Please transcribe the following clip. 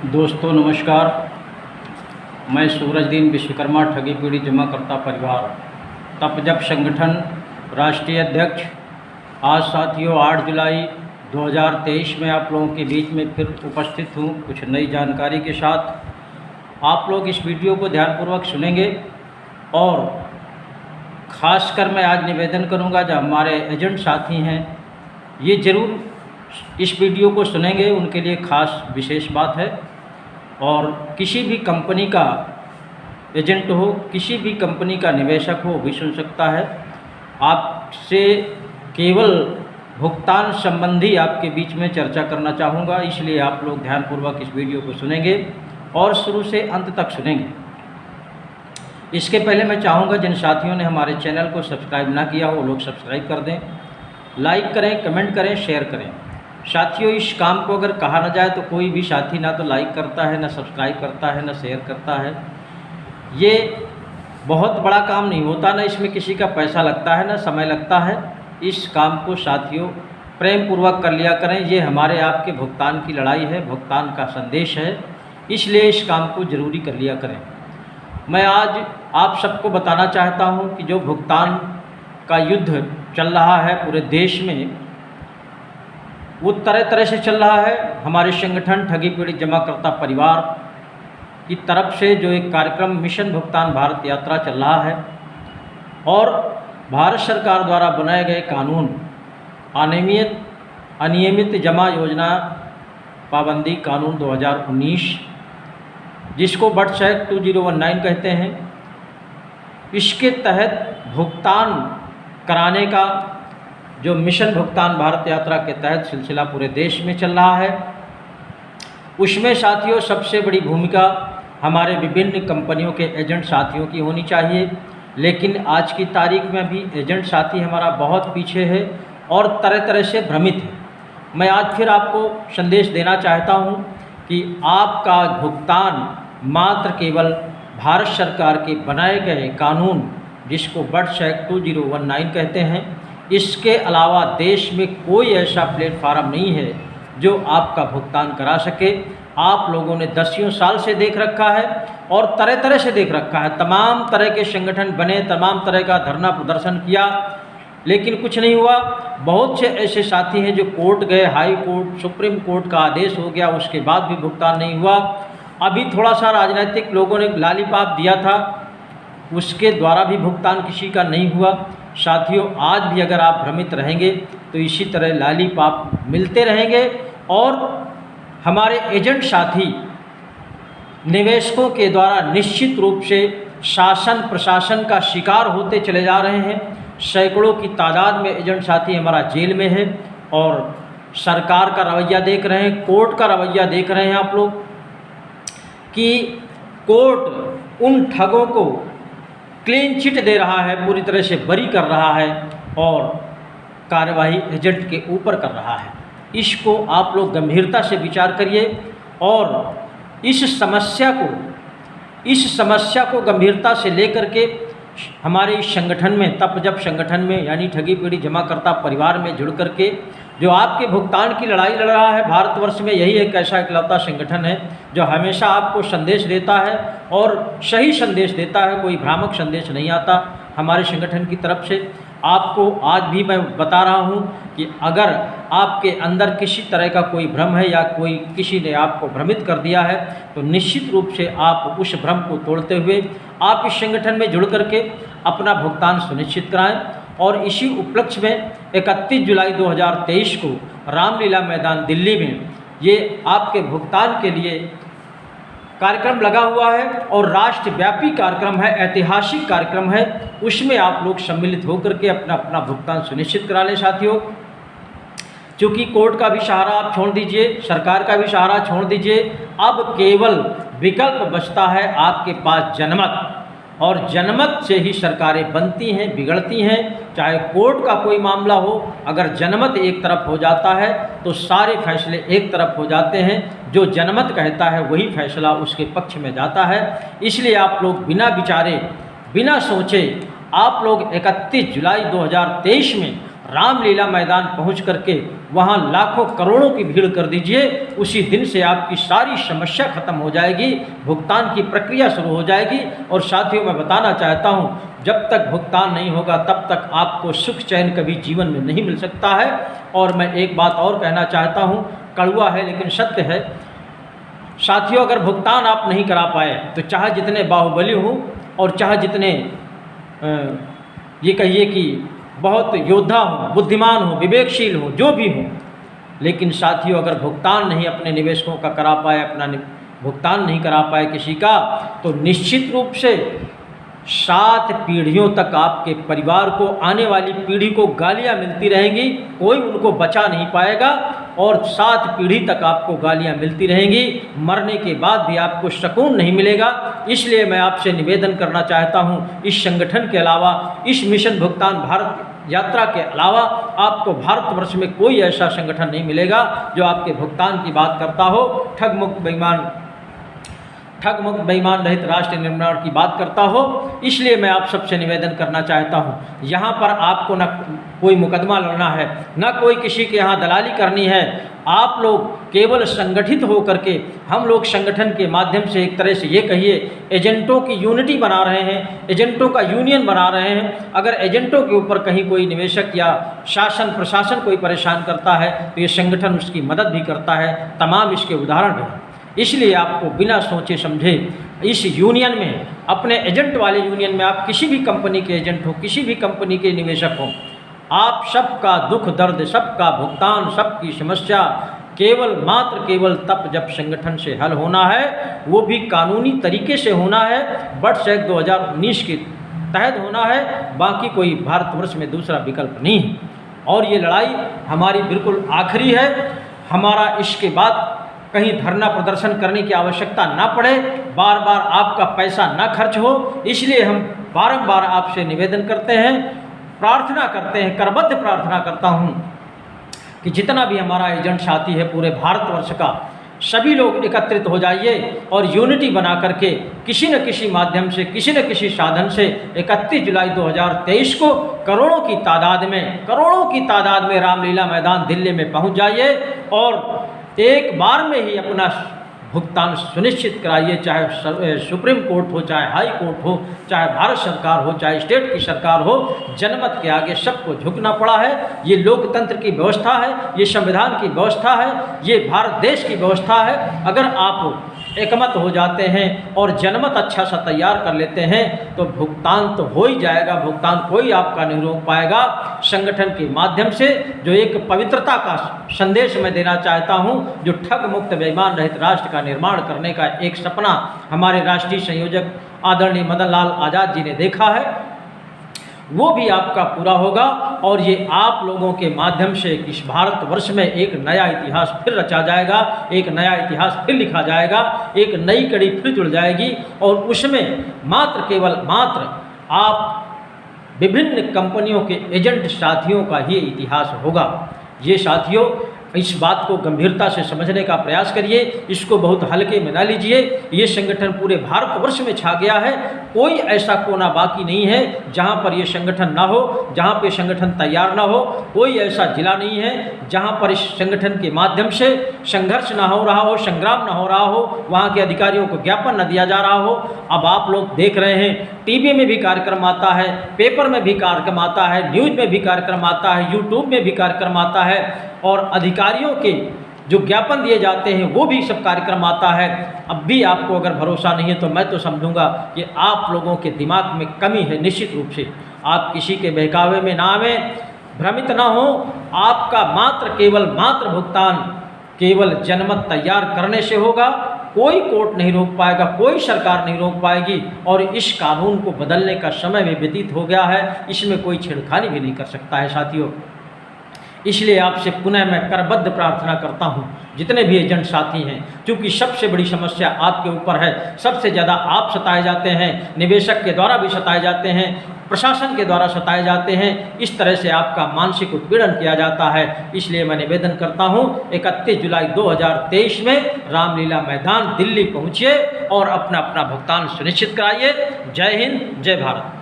दोस्तों नमस्कार। मैं सूरजदीन विश्वकर्मा ठगी पीढ़ी जमाकर्ता परिवार तप जप संगठन राष्ट्रीय अध्यक्ष। आज साथियों 8 जुलाई 2023 में आप लोगों के बीच में फिर उपस्थित हूँ कुछ नई जानकारी के साथ। आप लोग इस वीडियो को ध्यानपूर्वक सुनेंगे और ख़ासकर मैं आज निवेदन करूँगा जो हमारे एजेंट साथी हैं ये ज़रूर इस वीडियो को सुनेंगे, उनके लिए ख़ास विशेष बात है। और किसी भी कंपनी का एजेंट हो, किसी भी कंपनी का निवेशक हो भी सुन सकता है। आपसे केवल भुगतान संबंधी आपके बीच में चर्चा करना चाहूँगा, इसलिए आप लोग ध्यानपूर्वक इस वीडियो को सुनेंगे और शुरू से अंत तक सुनेंगे। इसके पहले मैं चाहूँगा जिन साथियों ने हमारे चैनल को सब्सक्राइब ना किया हो वो लोग सब्सक्राइब कर दें, लाइक करें, कमेंट करें, शेयर करें। साथियों इस काम को अगर कहा ना जाए तो कोई भी साथी ना तो लाइक करता है, ना सब्सक्राइब करता है, ना शेयर करता है। ये बहुत बड़ा काम नहीं होता, ना इसमें किसी का पैसा लगता है, ना समय लगता है। इस काम को साथियों प्रेम पूर्वक कर लिया करें। ये हमारे आपके भुगतान की लड़ाई है, भुगतान का संदेश है, इसलिए इस काम को ज़रूरी कर लिया करें। मैं आज आप सबको बताना चाहता हूँ कि जो भुगतान का युद्ध चल रहा है पूरे देश में, वो तरह तरह से चल रहा है। हमारे संगठन ठगी पीड़ित जमाकर्ता परिवार की तरफ से जो एक कार्यक्रम मिशन भुगतान भारत यात्रा चल रहा है और भारत सरकार द्वारा बनाए गए कानून अनियमित जमा योजना पाबंदी कानून 2019 जिसको बट्स एक्ट 2019 कहते हैं, इसके तहत भुगतान कराने का जो मिशन भुगतान भारत यात्रा के तहत सिलसिला पूरे देश में चल रहा है, उसमें साथियों सबसे बड़ी भूमिका हमारे विभिन्न कंपनियों के एजेंट साथियों की होनी चाहिए। लेकिन आज की तारीख में भी एजेंट साथी हमारा बहुत पीछे है और तरह तरह से भ्रमित है। मैं आज फिर आपको संदेश देना चाहता हूँ कि आपका भुगतान मात्र केवल भारत सरकार के बनाए गए कानून जिसको बट्स एक्ट 2019 कहते हैं, इसके अलावा देश में कोई ऐसा प्लेटफार्म नहीं है जो आपका भुगतान करा सके। आप लोगों ने दसियों साल से देख रखा है और तरह तरह से देख रखा है, तमाम तरह के संगठन बने, तमाम तरह का धरना प्रदर्शन किया, लेकिन कुछ नहीं हुआ। बहुत से ऐसे साथी हैं जो कोर्ट गए, हाई कोर्ट, सुप्रीम कोर्ट का आदेश हो गया, उसके बाद भी भुगतान नहीं हुआ। अभी थोड़ा सा राजनीतिक लोगों ने लालीपाप दिया था, उसके द्वारा भी भुगतान किसी का नहीं हुआ। साथियों आज भी अगर आप भ्रमित रहेंगे तो इसी तरह लालीपाप मिलते रहेंगे और हमारे एजेंट साथी निवेशकों के द्वारा निश्चित रूप से शासन प्रशासन का शिकार होते चले जा रहे हैं। सैकड़ों की तादाद में एजेंट साथी हमारा जेल में है और सरकार का रवैया देख रहे हैं, कोर्ट का रवैया देख रहे हैं आप लोग कि कोर्ट उन ठगों को क्लीन चिट दे रहा है, पूरी तरह से बरी कर रहा है और कार्यवाही एजेंट के ऊपर कर रहा है। इसको आप लोग गंभीरता से विचार करिए और इस समस्या को गंभीरता से लेकर के हमारे इस संगठन में तप जप संगठन में यानी ठगी पीढ़ी जमाकर्ता परिवार में जुड़ करके जो आपके भुगतान की लड़ाई लड़ रहा है, भारतवर्ष में यही एक ऐसा इकलौता संगठन है जो हमेशा आपको संदेश देता है और सही संदेश देता है, कोई भ्रामक संदेश नहीं आता हमारे संगठन की तरफ से। आपको आज भी मैं बता रहा हूं कि अगर आपके अंदर किसी तरह का कोई भ्रम है या कोई किसी ने आपको भ्रमित कर दिया है तो निश्चित रूप से आप उस भ्रम को तोड़ते हुए आप इस संगठन में जुड़ करके अपना भुगतान सुनिश्चित कराएं। और इसी उपलक्ष्य में 31 जुलाई 2023 को रामलीला मैदान दिल्ली में ये आपके भुगतान के लिए कार्यक्रम लगा हुआ है और राष्ट्रव्यापी कार्यक्रम है, ऐतिहासिक कार्यक्रम है। उसमें आप लोग सम्मिलित होकर के अपना भुगतान सुनिश्चित करा लें साथियों। चूँकि कोर्ट का भी सहारा आप छोड़ दीजिए, सरकार का भी सहारा छोड़ दीजिए, अब केवल विकल्प बचता है आपके पास जनमत, और जनमत से ही सरकारें बनती हैं, बिगड़ती हैं। चाहे कोर्ट का कोई मामला हो, अगर जनमत एक तरफ हो जाता है तो सारे फैसले एक तरफ हो जाते हैं। जो जनमत कहता है वही फैसला उसके पक्ष में जाता है। इसलिए आप लोग बिना विचारे, बिना सोचे आप लोग 31 जुलाई 2023 में रामलीला मैदान पहुंच करके वहां लाखों करोड़ों की भीड़ कर दीजिए। उसी दिन से आपकी सारी समस्या खत्म हो जाएगी, भुगतान की प्रक्रिया शुरू हो जाएगी। और साथियों, मैं बताना चाहता हूं, जब तक भुगतान नहीं होगा तब तक आपको सुख चैन कभी जीवन में नहीं मिल सकता है। और मैं एक बात और कहना चाहता हूं, कड़वा है लेकिन सत्य है साथियों, अगर भुगतान आप नहीं करा पाए तो चाहे जितने बाहुबली हों और चाहे जितने ये कहिए कि बहुत योद्धा हो, बुद्धिमान हो, विवेकशील हो, जो भी हो, लेकिन साथियों अगर भुगतान नहीं अपने निवेशकों का करा पाए, अपना भुगतान नहीं करा पाए किसी का, तो निश्चित रूप से 7 पीढ़ियों तक आपके परिवार को, आने वाली पीढ़ी को गालियां मिलती रहेंगी, कोई उनको बचा नहीं पाएगा और 7 पीढ़ी तक आपको गालियां मिलती रहेंगी। मरने के बाद भी आपको सुकून नहीं मिलेगा। इसलिए मैं आपसे निवेदन करना चाहता हूं, इस संगठन के अलावा, इस मिशन भुगतान भारत यात्रा के अलावा आपको भारतवर्ष में कोई ऐसा संगठन नहीं मिलेगा जो आपके भुगतान की बात करता हो, ठग मुक्त बेईमान रहित राष्ट्र निर्माण की बात करता हो। इसलिए मैं आप सबसे निवेदन करना चाहता हूं, यहाँ पर आपको न कोई मुकदमा लड़ना है, न कोई किसी के यहाँ दलाली करनी है। आप लोग केवल संगठित होकर के, हम लोग संगठन के माध्यम से एक तरह से ये कहिए एजेंटों की यूनिटी बना रहे हैं, एजेंटों का यूनियन बना रहे हैं। अगर एजेंटों के ऊपर कहीं कोई निवेशक या शासन प्रशासन कोई परेशान करता है तो ये संगठन उसकी मदद भी करता है। तमाम इसके उदाहरण हैं। इसलिए आपको बिना सोचे समझे इस यूनियन में, अपने एजेंट वाले यूनियन में, आप किसी भी कंपनी के एजेंट हो, किसी भी कंपनी के निवेशक हो, आप सबका दुख दर्द, सबका भुगतान, सबकी समस्या केवल तब जब संगठन से हल होना है, वो भी कानूनी तरीके से होना है, बट एक्ट 2019 के तहत होना है। बाकी कोई भारतवर्ष में दूसरा विकल्प नहीं है। और ये लड़ाई हमारी बिल्कुल आखिरी है। हमारा इसके बाद कहीं धरना प्रदर्शन करने की आवश्यकता ना पड़े, बार बार आपका पैसा ना खर्च हो, इसलिए हम बारंबार आपसे निवेदन करते हैं, प्रार्थना करते हैं, करबद्ध प्रार्थना करता हूं कि जितना भी हमारा एजेंट साथी है पूरे भारतवर्ष का, सभी लोग एकत्रित हो जाइए और यूनिटी बना करके किसी न किसी माध्यम से, किसी न किसी साधन से 31 जुलाई 2023 को करोड़ों की तादाद में रामलीला मैदान दिल्ली में पहुंच जाइए और एक बार में ही अपना भुगतान सुनिश्चित कराइए। चाहे सुप्रीम कोर्ट हो, चाहे हाई कोर्ट हो, चाहे भारत सरकार हो, चाहे स्टेट की सरकार हो, जनमत के आगे सबको झुकना पड़ा है। ये लोकतंत्र की व्यवस्था है, ये संविधान की व्यवस्था है, ये भारत देश की व्यवस्था है। अगर आप एकमत हो जाते हैं और जनमत अच्छा सा तैयार कर लेते हैं तो भुगतान तो हो ही जाएगा। भुगतान कोई आपका नहीं रोक पाएगा। संगठन के माध्यम से जो एक पवित्रता का संदेश मैं देना चाहता हूं, जो ठग मुक्त बेईमान रहित राष्ट्र का निर्माण करने का एक सपना हमारे राष्ट्रीय संयोजक आदरणीय मदन लाल आज़ाद जी ने देखा है, वो भी आपका पूरा होगा। और ये आप लोगों के माध्यम से इस भारतवर्ष में एक नया इतिहास फिर रचा जाएगा, एक नया इतिहास फिर लिखा जाएगा, एक नई कड़ी फिर जुड़ जाएगी। और उसमें केवल आप विभिन्न कंपनियों के एजेंट साथियों का ही इतिहास होगा। ये साथियों, इस बात को गंभीरता से समझने का प्रयास करिए, इसको बहुत हल्के में ना लीजिए। ये संगठन पूरे भारतवर्ष में छा गया है। कोई ऐसा कोना बाकी नहीं है जहां पर ये संगठन ना हो, जहां पे संगठन तैयार ना हो। कोई ऐसा जिला नहीं है जहां पर इस संगठन के माध्यम से संघर्ष ना हो रहा हो, संग्राम ना हो रहा हो, वहां के अधिकारियों को ज्ञापन न दिया जा रहा हो। अब आप लोग देख रहे हैं, टीवी में भी कार्यक्रम आता है, पेपर में भी कार्यक्रम आता है, न्यूज़ में भी कार्यक्रम आता है, यूट्यूब में भी कार्यक्रम आता है, और अधिकारियों के जो ज्ञापन दिए जाते हैं वो भी सब कार्यक्रम आता है। अब भी आपको अगर भरोसा नहीं है तो मैं तो समझूंगा कि आप लोगों के दिमाग में कमी है। निश्चित रूप से आप किसी के बहकावे में ना आवें, भ्रमित ना हो। आपका केवल भुगतान केवल जनमत तैयार करने से होगा। कोई कोर्ट नहीं रोक पाएगा, कोई सरकार नहीं रोक पाएगी। और इस कानून को बदलने का समय भी व्यतीत हो गया है, इसमें कोई छेड़खानी भी नहीं कर सकता है साथियों। इसलिए आपसे पुनः मैं करबद्ध प्रार्थना करता हूं, जितने भी एजेंट साथी हैं, क्योंकि सबसे बड़ी समस्या आपके ऊपर है। सबसे ज़्यादा आप सताए जाते हैं, निवेशक के द्वारा भी सताए जाते हैं, प्रशासन के द्वारा सताए जाते हैं। इस तरह से आपका मानसिक उत्पीड़न किया जाता है। इसलिए मैं निवेदन करता हूं, 31 जुलाई 2023 में रामलीला मैदान दिल्ली पहुंचिए और अपना भुगतान सुनिश्चित कराइए। जय हिंद, जय भारत।